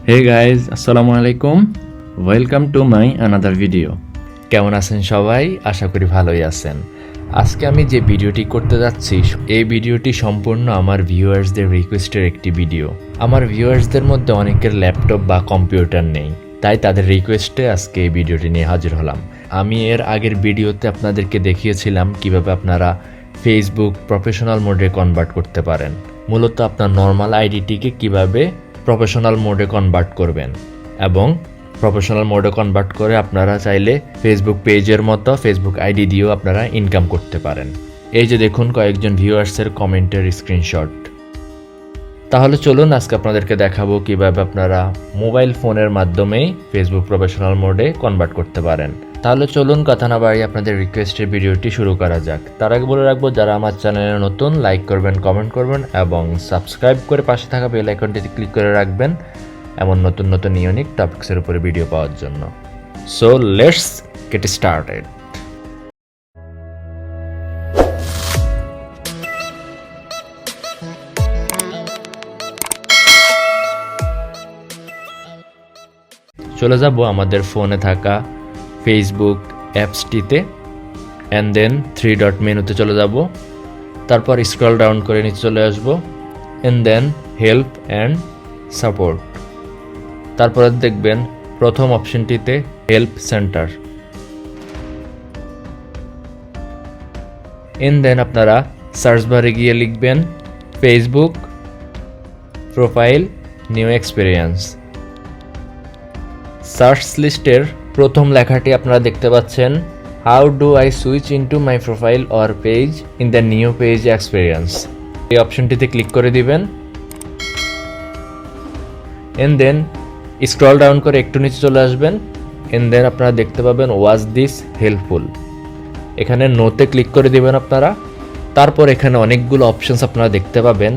Hey guys, আসসালামু আলাইকুম। Welcome to my another video. কেমন আছেন সবাই? আশা করি ভালোই আছেন। আজকে আমি যে ভিডিওটি করতে যাচ্ছি, এই ভিডিওটি সম্পূর্ণ আমার ভিউয়ার্সদের রিকোয়েস্টের একটি ভিডিও। আমার ভিউয়ার্সদের মধ্যে অনেকের ল্যাপটপ বা কম্পিউটার নেই, তাই তাদের রিকোয়েস্টে আজকে এই ভিডিওটি নিয়ে হাজির হলাম। আমি এর আগের ভিডিওতে আপনাদেরকে দেখিয়েছিলাম কিভাবে আপনারা ফেসবুক প্রফেশনাল মোডে কনভার্ট করতে পারেন। মূলত আপনার নর্মাল আইডিটিকে কিভাবে প্রফেশনাল মোডে কনভার্ট করবেন এবং প্রফেশনাল মোডে কনভার্ট করে আপনারা চাইলে ফেসবুক পেজের মতো ফেসবুক আইডি দিয়েও আপনারা ইনকাম করতে পারেন। এই যে দেখুন কয়েকজন ভিউয়ার্সের কমেন্টের স্ক্রিনশট। তাহলে চলুন আজকে আপনাদেরকে দেখাবো কিভাবে আপনারা মোবাইল ফোনের মাধ্যমেই ফেসবুক প্রফেশনাল মোডে কনভার্ট করতে পারেন। তাহলে চলুন কথা না বাড়িয়ে আপনাদের রিকোয়েস্টের ভিডিওটি শুরু করা যাক। তার আগে বলে রাখবো, যারা আমার চ্যানেলে নতুন, লাইক করবেন, কমেন্ট করবেন এবং সাবস্ক্রাইব করে পাশে থাকা বেল আইকনটিতে ক্লিক করে রাখবেন এমন নতুন নতুন ইউনিক টপিক্সের উপরে ভিডিও পাওয়ার জন্য। So let's get started. চলে যাব আমাদের ফোনে থাকা ফেসবুক অ্যাপসটিতে অ্যান্ড দেন 3 ডট মেনুতে চলে যাব। তারপর স্ক্রল ডাউন করে নিচে চলে আসব and then help and support. তারপরে দেখবেন প্রথম অপশনটিতে হেল্প সেন্টার। অ্যান্ড দেন আপনারা সার্চ বারে গিয়ে লিখবেন Facebook profile new experience. Search লিস্টের প্রথম লেখাটি আপনারা দেখতে পাচ্ছেন, how do I switch into my profile or page in the new page experience. এই অপশনটিতে ক্লিক করে দিবেন এন্ড দেন স্ক্রল ডাউন করে একটু নিচে চলে আসবেন এন্ড দেন আপনারা দেখতে পাবেন ওয়াজ দিস হেল্পফুল। এখানে নোতে ক্লিক করে দিবেন আপনারা। তারপর এখানে অনেকগুলো অপশনস আপনারা দেখতে পাবেন।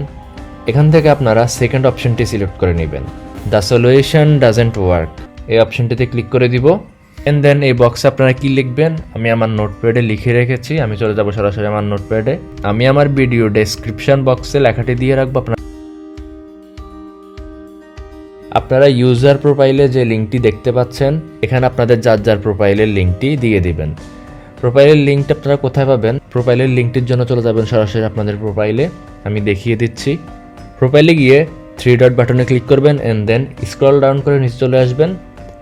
এখান থেকে আপনারা সেকেন্ড অপশনটি সিলেক্ট করে নেবেন, দ্য সলিউশন ডাজেন্ট ওয়ার্ক। এই অপশনটিতে ক্লিক করে দিব এন্ড দেন এই বক্সে আপনারা কি লিখবেন আমি আমার নোটপ্যাডে লিখে রেখেছি। আমি চলে যাব সরাসরি আমার নোটপ্যাডে। আমি আমার ভিডিও ডেসক্রিপশন বক্সে লেখাটি দিয়ে রাখবো। আপনারা ইউজার প্রোফাইলে যে লিঙ্কটি দেখতে পাচ্ছেন, এখানে আপনাদের যার যার প্রোফাইলের লিঙ্কটি দিয়ে দিবেন। প্রোফাইলের লিঙ্কটা আপনারা কোথায় পাবেন? প্রোফাইলের লিঙ্কটির জন্য চলে যাবেন সরাসরি আপনাদের প্রোফাইলে। আমি দেখিয়ে দিচ্ছি। প্রোফাইলে গিয়ে 3 ডট বাটনে ক্লিক করবেন এন্ড দেন স্ক্রল ডাউন করে নিচে চলে আসবেন।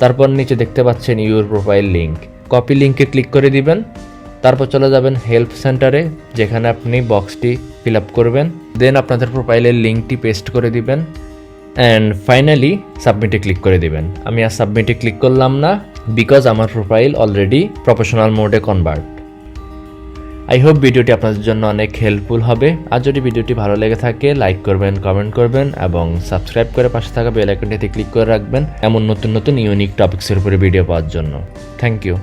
তারপর নিচে দেখতে পাচ্ছেন ইউর প্রোফাইল লিঙ্ক। কপি লিঙ্কে ক্লিক করে দিবেন। তারপর চলে যাবেন হেল্প সেন্টারে, যেখানে আপনি বক্সটি ফিল আপ করবেন। দেন আপনাদের প্রোফাইলের লিঙ্কটি পেস্ট করে দিবেন অ্যান্ড ফাইনালি সাবমিটে ক্লিক করে দিবেন। আমি আর সাবমিটে ক্লিক করলাম না, বিকজ আমার প্রোফাইল অলরেডি প্রফেশনাল মোডে কনভার্ট। আই হোপ ভিডিওটি আপনাদের জন্য অনেক হেল্পফুল হবে। আর যদি ভিডিওটি ভালো লেগে থাকে লাইক করবেন, কমেন্ট করবেন এবং সাবস্ক্রাইব করে পাশে থাকা বেল আইকনটিতে ক্লিক করে রাখবেন এমন নতুন নতুন ইউনিক টপিক্সের উপরে ভিডিও পাওয়ার জন্য। Thank you.